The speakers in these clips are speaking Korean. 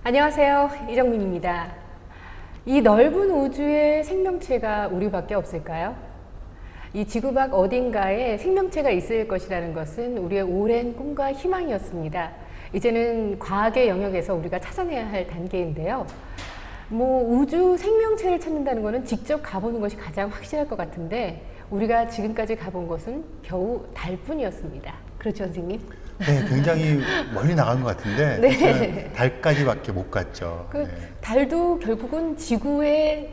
안녕하세요. 이정민입니다. 이 넓은 우주에 생명체가 우리밖에 없을까요? 이 지구 밖 어딘가에 생명체가 있을 것이라는 것은 우리의 오랜 꿈과 희망이었습니다. 이제는 과학의 영역에서 우리가 찾아내야 할 단계인데요. 우주 생명체를 찾는다는 것은 직접 가보는 것이 가장 확실할 것 같은데 우리가 지금까지 가본 곳은 겨우 달뿐이었습니다. 그렇죠, 선생님? 네, 굉장히 멀리 나간 것 같은데 네. 달까지밖에 못 갔죠. 네. 달도 결국은 지구의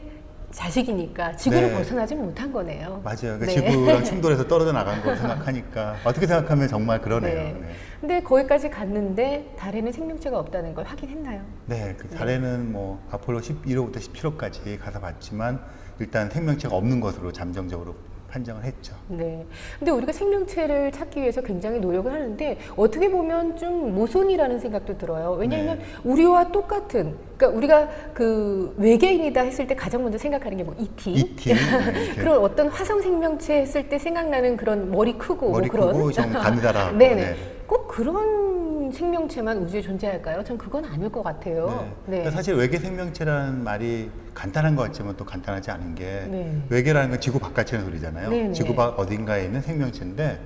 자식이니까 지구를 네. 벗어나지 못한 거네요. 맞아요. 네. 지구랑 충돌해서 떨어져 나간 걸 생각하니까 어떻게 생각하면 정말 그러네요. 네. 네. 근데 거기까지 갔는데 달에는 생명체가 없다는 걸 확인했나요? 네, 그 달에는 아폴로 11호부터 17호까지 가서 봤지만 일단 생명체가 없는 것으로 잠정적으로 판정을 했죠. 네. 근데 우리가 생명체를 찾기 위해서 굉장히 노력을 하는데 어떻게 보면 좀 모순이라는 생각도 들어요. 왜냐하면 네. 우리와 똑같은, 그러니까 우리가 그 외계인이다 했을 때 가장 먼저 생각하는 게 E.T. E.T. 네, 그런 어떤 화성 생명체 했을 때 생각나는 그런 머리 크고 머리 그런 크고 좀 가느다라고. 네네. 네. 꼭 그런 생명체만 우주에 존재할까요? 전 그건 아닐 것 같아요. 네. 그러니까 사실 외계 생명체라는 말이 간단한 것 같지만 또 간단하지 않은 게 네. 외계라는 건 지구 바깥이라는 소리잖아요. 네네. 지구 밖 어딘가에 있는 생명체인데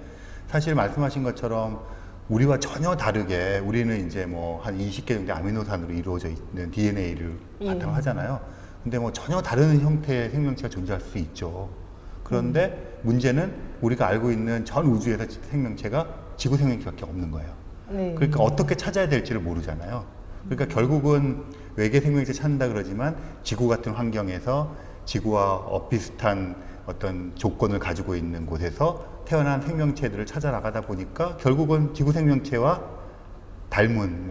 사실 말씀하신 것처럼 우리와 전혀 다르게 우리는 이제 한 20개 정도 아미노산으로 이루어져 있는 DNA를 바탕으로 하잖아요. 근데 전혀 다른 형태의 생명체가 존재할 수 있죠. 그런데 문제는 우리가 알고 있는 전 우주에서 생명체가 지구 생명체밖에 없는 거예요. 네. 그러니까 어떻게 찾아야 될지를 모르잖아요. 그러니까 결국은 외계 생명체 찾는다 그러지만 지구 같은 환경에서 지구와 비슷한 어떤 조건을 가지고 있는 곳에서 태어난 생명체들을 찾아 나가다 보니까 결국은 지구 생명체와 닮은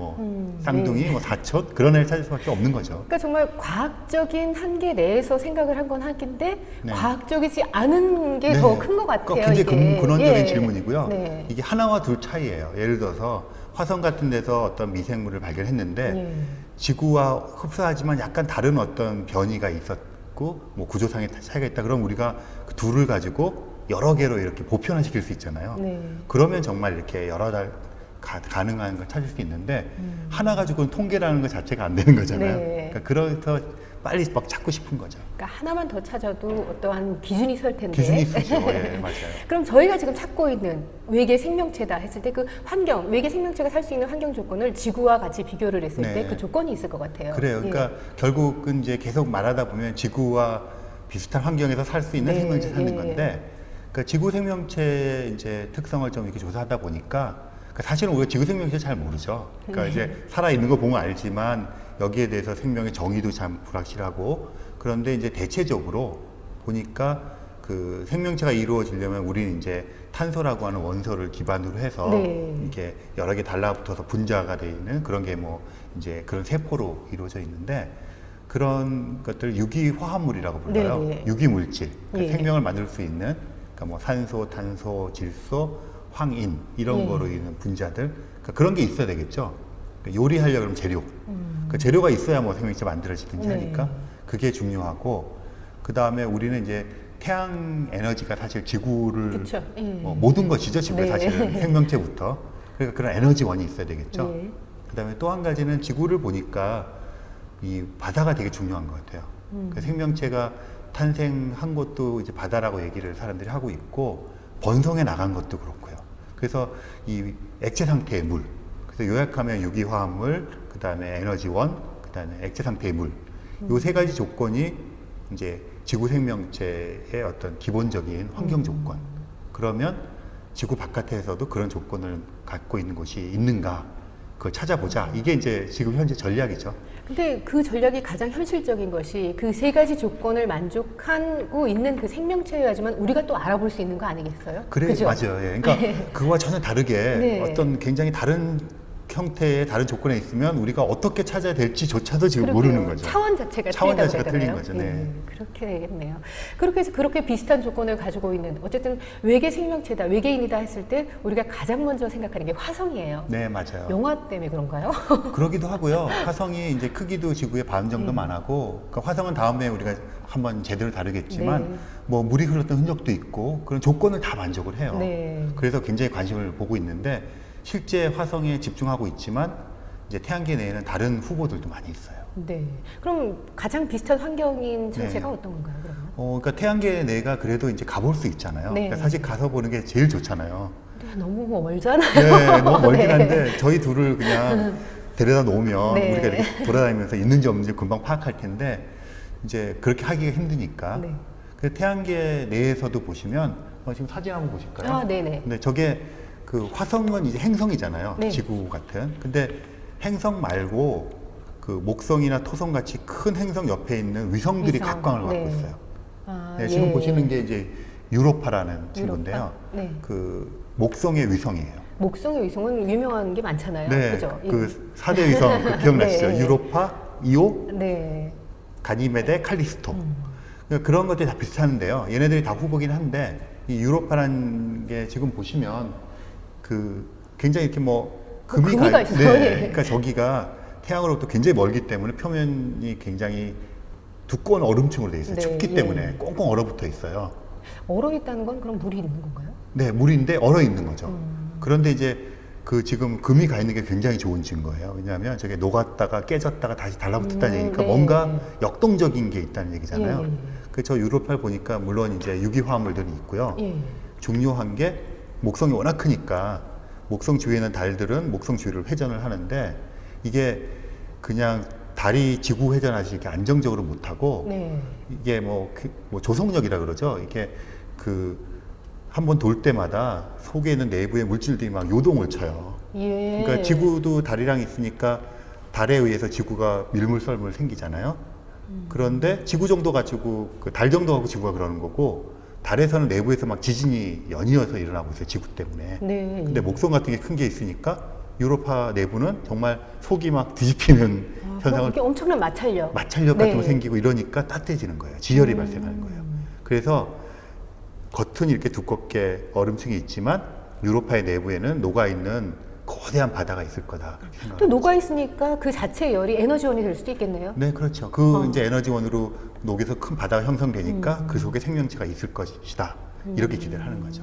쌍둥이, 네. 사촌 그런 애를 찾을 수밖에 없는 거죠. 그러니까 정말 과학적인 한계 내에서 생각을 한 건 한계인데 네. 과학적이지 않은 게 네. 더 큰 것 같아요. 그러니까 굉장히 이게. 근원적인 예. 질문이고요. 네. 이게 하나와 둘 차이예요. 예를 들어서 화성 같은 데서 어떤 미생물을 발견했는데 예. 지구와 흡사하지만 약간 다른 어떤 변이가 있었고 구조상의 차이가 있다. 그럼 우리가 그 둘을 가지고 여러 개로 이렇게 보편화시킬 수 있잖아요. 네. 그러면 정말 이렇게 여러 달 가능한 걸 찾을 수 있는데 하나 가지고는 통계라는 것 자체가 안 되는 거잖아요. 네. 그러니까 그래서 빨리 막 찾고 싶은 거죠. 그러니까 하나만 더 찾아도 어떠한 기준이 설 텐데. 기준이 있으죠. 예, 맞아요. 그럼 저희가 지금 찾고 있는 외계 생명체다 했을 때 그 환경, 외계 생명체가 살 수 있는 환경 조건을 지구와 같이 비교를 했을 네. 때 그 조건이 있을 것 같아요. 그래요. 그러니까 결국은 이제 계속 말하다 보면 지구와 비슷한 환경에서 살 수 있는 네, 생명체 찾는 예. 건데, 그러니까 지구 생명체 이제 특성을 좀 이렇게 조사하다 보니까, 그러니까 사실은 우리가 지구 생명체 잘 모르죠. 그러니까 이제 살아 있는 거 보면 알지만 여기에 대해서 생명의 정의도 참 불확실하고, 그런데 이제 대체적으로 보니까 그 생명체가 이루어지려면 우리는 이제 탄소라고 하는 원소를 기반으로 해서 네. 이렇게 여러 개 달라붙어서 분자가 되어 있는 그런 게 이제 그런 세포로 이루어져 있는데, 그런 것들 유기화합물이라고 불러요. 네네. 유기물질, 그러니까 예. 생명을 만들 수 있는, 그러니까 산소, 탄소, 질소, 황인 이런 예. 거로 있는 분자들, 그러니까 그런 게 있어야 되겠죠. 그러니까 요리하려면 그러면 재료, 그 재료가 있어야 생명체 만들어지든지 네. 하니까 그게 중요하고, 그 다음에 우리는 이제 태양 에너지가 사실 지구를 그쵸. 예. 모든 것이죠. 지구에 네. 사실은 생명체부터. 그러니까 그런 에너지원이 있어야 되겠죠. 예. 그 다음에 또 한 가지는 지구를 보니까 이 바다가 되게 중요한 것 같아요. 그 생명체가 탄생한 것도 이제 바다라고 얘기를 사람들이 하고 있고, 번성해 나간 것도 그렇고요. 그래서 이 액체 상태의 물, 그래서 요약하면 유기화합물, 그 다음에 에너지원, 그 다음에 액체 상태의 물, 요 세 가지 조건이 이제 지구 생명체의 어떤 기본적인 환경 조건. 그러면 지구 바깥에서도 그런 조건을 갖고 있는 곳이 있는가, 그걸 찾아보자. 이게 이제 지금 현재 전략이죠. 근데 그 전략이 가장 현실적인 것이 그 세 가지 조건을 만족하고 있는 그 생명체여야지만 우리가 또 알아볼 수 있는 거 아니겠어요? 그래, 그죠? 맞아요. 예. 그러니까 그거와 전혀 다르게 네. 어떤 굉장히 다른 형태의 다른 조건에 있으면 우리가 어떻게 찾아야 될지조차도 지금 그러게요. 모르는 거죠. 차원 자체가 차원 틀리다고 자체가 해야 틀린 되나요? 거죠. 네. 그렇게 되겠네요. 그렇게 해서 그렇게 비슷한 조건을 가지고 있는 어쨌든 외계 생명체다, 외계인이다 했을 때 우리가 가장 먼저 생각하는 게 화성이에요. 네, 맞아요. 영화 때문에 그런가요? 그러기도 하고요. 화성이 이제 크기도 지구의 반 정도만 하고, 그러니까 화성은 다음에 우리가 한번 제대로 다루겠지만 네. 물이 흘렀던 흔적도 있고 그런 조건을 다 만족을 해요. 네. 그래서 굉장히 관심을 보고 있는데, 실제 화성에 집중하고 있지만 이제 태양계 내에는 다른 후보들도 많이 있어요. 네. 그럼 가장 비슷한 환경인 천체가 네. 어떤 건가요, 그러면? 그러니까 태양계 내가 그래도 이제 가볼 수 있잖아요. 네. 그러니까 사실 가서 보는 게 제일 좋잖아요. 네, 너무 멀잖아요. 네, 너무 멀긴 네. 한데 저희 둘을 그냥 데려다 놓으면 네. 우리가 이렇게 돌아다니면서 있는지 없는지 금방 파악할 텐데 이제 그렇게 하기가 힘드니까. 네. 그 태양계 내에서도 보시면 지금 사진 한번 보실까요? 아, 네네. 근데 저게 그 화성은 이제 행성이잖아요. 네. 지구 같은. 근데 행성 말고 그 목성이나 토성 같이 큰 행성 옆에 있는 위성들이 위성. 각광을 받고 네. 있어요. 아, 네, 지금 예. 보시는 게 이제 유로파라는 친구인데요. 네. 그 목성의 위성이에요. 목성의 위성은 유명한 게 많잖아요. 네, 그죠? 예. 그 4대 위성 그 기억나시죠? 네. 유로파, 이오, 네. 가니메데, 칼리스토. 그러니까 그런 것들이 다 비슷한데요. 얘네들이 다 후보긴 한데 이 유로파라는 게 지금 보시면 그 굉장히 이렇게 뭐 금이가 있어요. 네, 예. 그러니까 저기가 태양으로부터 굉장히 멀기 때문에 표면이 굉장히 두꺼운 얼음층으로 되어 있어요. 네, 춥기 예. 때문에 꽁꽁 얼어붙어 있어요. 얼어 있다는 건 그럼 물이 있는 건가요? 네, 물인데 얼어 있는 거죠. 그런데 이제 그 지금 금이 가 있는 게 굉장히 좋은 증거예요. 왜냐하면 저게 녹았다가 깨졌다가 다시 달라붙었다는 얘기니까 네. 뭔가 역동적인 게 있다는 얘기잖아요. 예, 예, 예. 그 저 유로파를 보니까 물론 이제 유기화합물들이 있고요. 예. 중요한 게 목성이 워낙 크니까 목성 주위에 있는 달들은 목성 주위를 회전을 하는데 이게 그냥 달이 지구 회전하시 이렇게 안정적으로 못 하고 네. 이게 뭐 조속력이라 그러죠. 이게 그 한 번 돌 때마다 속에 있는 내부의 물질들이 막 요동을 쳐요. 예. 그러니까 지구도 달이랑 있으니까 달에 의해서 지구가 밀물썰물 생기잖아요. 그런데 지구 정도 가지고 그 달 정도 가지고 지구가 그러는 거고 달에서는 내부에서 막 지진이 연이어서 일어나고 있어요. 지구 때문에. 네. 근데 목성 같은 게 큰 게 있으니까 유로파 내부는 정말 속이 막 뒤집히는 현상을 그게 엄청난 마찰력. 마찰력 네. 같은 거 생기고 이러니까 따뜻해지는 거예요. 지열이 발생하는 거예요. 그래서 겉은 이렇게 두껍게 얼음층이 있지만 유로파의 내부에는 녹아있는 거대한 바다가 있을 거다. 그렇게 또 생각합니다. 녹아 있으니까 그 자체의 열이 에너지원이 될 수도 있겠네요. 네, 그렇죠. 그 이제 에너지원으로 녹여서 큰 바다가 형성되니까 그 속에 생명체가 있을 것이다. 이렇게 기대를 하는 거죠.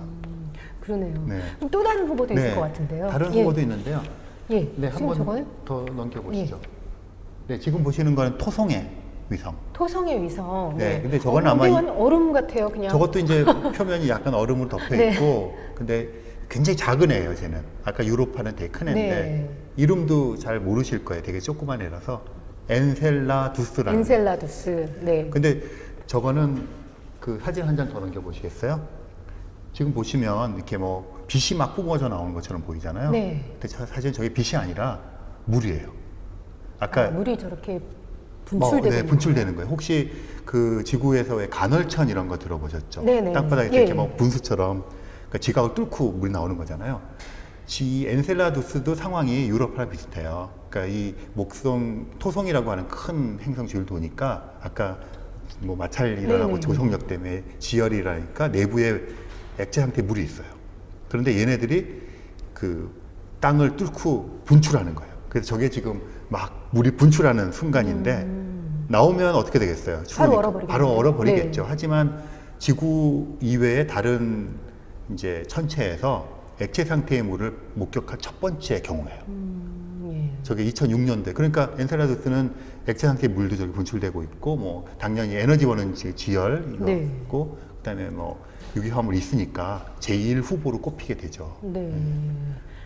그러네요. 네. 그럼 또 다른 후보도 있을 것 같은데요. 다른 예. 후보도 있는데요. 예. 네, 지금 한 저거는 번 더 넘겨보시죠. 네, 지금 보시는 거는 토성의 위성. 토성의 위성. 네, 근데 저건 아마 굉장히 얼음 같아요, 그냥. 저것도 이제 표면이 약간 얼음으로 덮여 네. 있고, 근데 굉장히 작은 애예요, 쟤는. 아까 유로파는 되게 큰 애인데 네. 이름도 잘 모르실 거예요. 되게 조그만 애라서 엔셀라두스라는. 엔셀라두스. 네. 근데 저거는 그 사진 한 장 더 넘겨 보시겠어요? 지금 보시면 이렇게 뭐 빛이 막 뿜어져 나오는 것처럼 보이잖아요. 네. 근데 사실 저게 빛이 아니라 물이에요. 아까 물이 저렇게 분출되고 네, 있는 분출되는 거예요. 혹시 그 지구에서 왜 간헐천 이런 거 들어보셨죠? 네네. 땅바닥에 예, 이렇게 예. 뭐 분수처럼 그러니까 지각을 뚫고 물 나오는 거잖아요. 이 엔셀라두스도 상황이 유로파랑 비슷해요. 그러니까 이 목성, 토성이라고 하는 큰 행성 주위를 도니까 아까 뭐 마찰 일어나고 네네네. 조속력 때문에 지열이라니까 내부에 액체 상태 물이 있어요. 그런데 얘네들이 그 땅을 뚫고 분출하는 거예요. 그래서 저게 지금 막 물이 분출하는 순간인데 나오면 어떻게 되겠어요? 추우니까. 얼어버리겠네요. 바로 얼어버리겠죠. 네. 하지만 지구 이외의 다른 이제 천체에서 액체 상태의 물을 목격한 첫 번째 경우예요. 예. 저게 2006년대. 그러니까 엔셀라두스는 액체 상태의 물도 저기 분출되고 있고, 뭐 당연히 에너지원은 지열 이거 네. 있고, 그다음에 뭐 유기화물이 있으니까 제1 후보로 꼽히게 되죠. 네.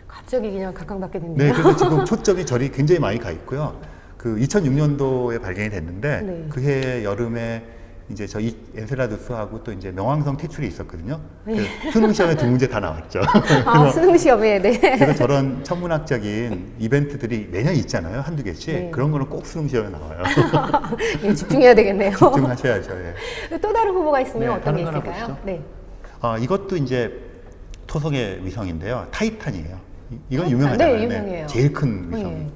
갑자기 그냥 각광받게 됐네요. 네, 그래서 지금 초점이 절이 굉장히 많이 가 있고요. 그 2006년도에 발견이 됐는데 네. 그해 여름에 이제 저 엔셀라두스하고 또 이제 명왕성 퇴출이 있었거든요. 네. 그래서 수능 시험에 두 문제 다 나왔죠. 아, 수능 시험에, 네. 그래서 저런 천문학적인 이벤트들이 매년 있잖아요. 한두 개씩. 네. 그런 거는 꼭 수능 시험에 나와요. 예, 집중해야 되겠네요. 집중하셔야죠. 예. 또 다른 후보가 있으면 네, 어떤 다른 게 거 하나 있을까요? 보시죠. 네. 이것도 이제 토성의 위성인데요. 타이탄이에요. 이건 타이탄? 유명하잖아요. 네, 유명해요. 제일 큰 위성. 네.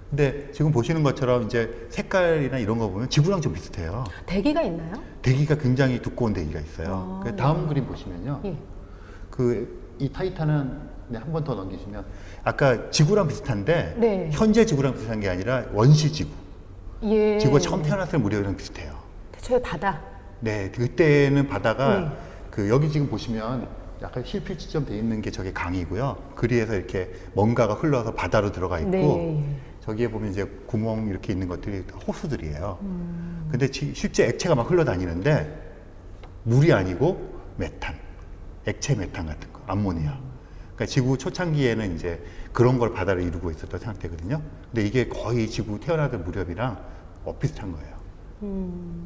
근데 지금 보시는 것처럼 이제 색깔이나 이런 거 보면 지구랑 좀 비슷해요. 대기가 있나요? 대기가 굉장히 두꺼운 대기가 있어요. 아, 그 다음 그림 보시면요. 예. 이 타이탄은 한 번 더 넘기시면 아까 지구랑 비슷한데 네. 현재 지구랑 비슷한 게 아니라 원시 지구. 예. 지구가 처음 태어났을 무렵이랑 비슷해요. 대초에 바다. 네, 그때는 바다가 네. 그 여기 지금 보시면 약간 실필지점 돼 있는 게 저게 강이고요. 그리에서 이렇게 뭔가가 흘러서 바다로 들어가 있고 네. 저기에 보면 이제 구멍 이렇게 있는 것들이 다 호수들이에요. 근데 실제 액체가 막 흘러다니는데 물이 아니고 메탄, 액체 메탄 같은 거, 암모니아. 그러니까 지구 초창기에는 이제 그런 걸 바다를 이루고 있었던 상태거든요. 근데 이게 거의 지구 태어나던 무렵이랑 비슷한 거예요.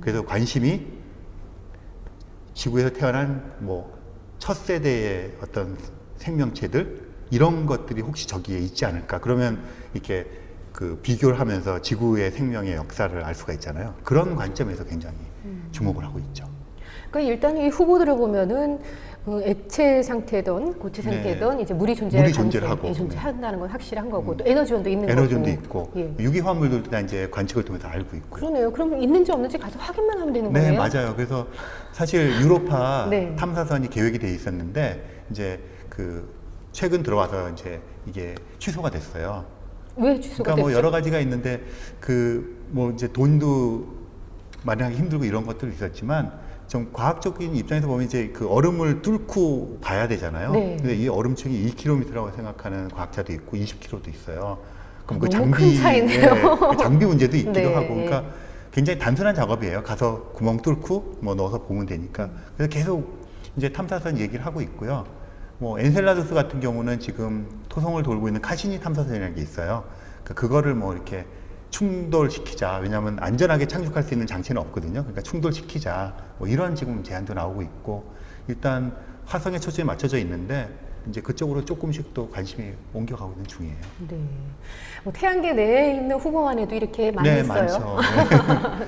그래서 관심이 지구에서 태어난 뭐 첫 세대의 어떤 생명체들 이런 것들이 혹시 저기에 있지 않을까? 그러면 이렇게 그 비교를 하면서 지구의 생명의 역사를 알 수가 있잖아요. 그런 관점에서 굉장히 주목을 하고 있죠. 그러니까 일단 이 후보들을 보면은 액체 상태든 고체 상태든 이제 물이 존재할 물이 존재를 가능성이 하고, 존재한다는 건 확실한 거고 또 에너지원도 있는 에너지원도 거고. 있고 예. 유기화합물들도 다 이제 관측을 통해서 알고 있고. 그러네요. 그럼 있는지 없는지 가서 확인만 하면 되는 네, 거예요? 맞아요. 그래서 사실 유로파 네. 탐사선이 계획이 돼 있었는데 이제 그 최근 들어와서 이제 이게 취소가 됐어요. 왜 취소가 그러니까 뭐 됐죠? 여러 가지가 있는데 그 뭐 이제 돈도 마련하기 힘들고 이런 것들도 있었지만 좀 과학적인 입장에서 보면 이제 그 얼음을 뚫고 봐야 되잖아요. 네. 근데 이 얼음층이 1km라고 생각하는 과학자도 있고 20km도 있어요. 그럼 그 너무 큰 장비, 차이네요. 그 장비 문제도 있기도 네. 하고, 그러니까 굉장히 단순한 작업이에요. 가서 구멍 뚫고 뭐 넣어서 보면 되니까. 그래서 계속 이제 탐사선 얘기를 하고 있고요. 뭐 엔셀라두스 같은 경우는 지금 토성을 돌고 있는 카시니 탐사선이라는 게 있어요. 그거를 뭐 이렇게 충돌시키자. 왜냐하면 안전하게 착륙할 수 있는 장치는 없거든요. 그러니까 충돌시키자. 뭐 이런 지금 제안도 나오고 있고, 일단 화성에 초점이 맞춰져 있는데 이제 그쪽으로 조금씩 또 관심이 옮겨가고 있는 중이에요. 네. 뭐 태양계 내에 있는 후보만 해도 이렇게 많이 네, 있어요. 많죠.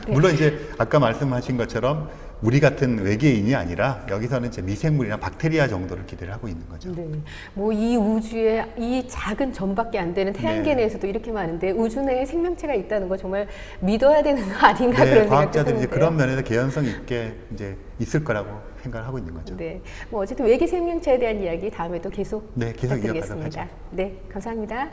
네. 물론 이제 아까 말씀하신 것처럼 우리 같은 외계인이 아니라 여기서는 이제 미생물이나 박테리아 정도를 기대를 하고 있는 거죠. 네. 뭐 이 우주에 이 작은 점밖에 안 되는 태양계 네. 내에서도 이렇게 많은데 우주 내에 생명체가 있다는 거 정말 믿어야 되는 거 아닌가 네, 그런 생각도 과학자들이 이제 드는데요. 그런 면에서 개연성 있게 이제 있을 거라고 생각을 하고 있는 거죠. 네. 뭐 어쨌든 외계 생명체에 대한 이야기 다음에 또 계속 네, 계속 이어가도록 부탁드리겠습니다. 하죠. 네, 감사합니다.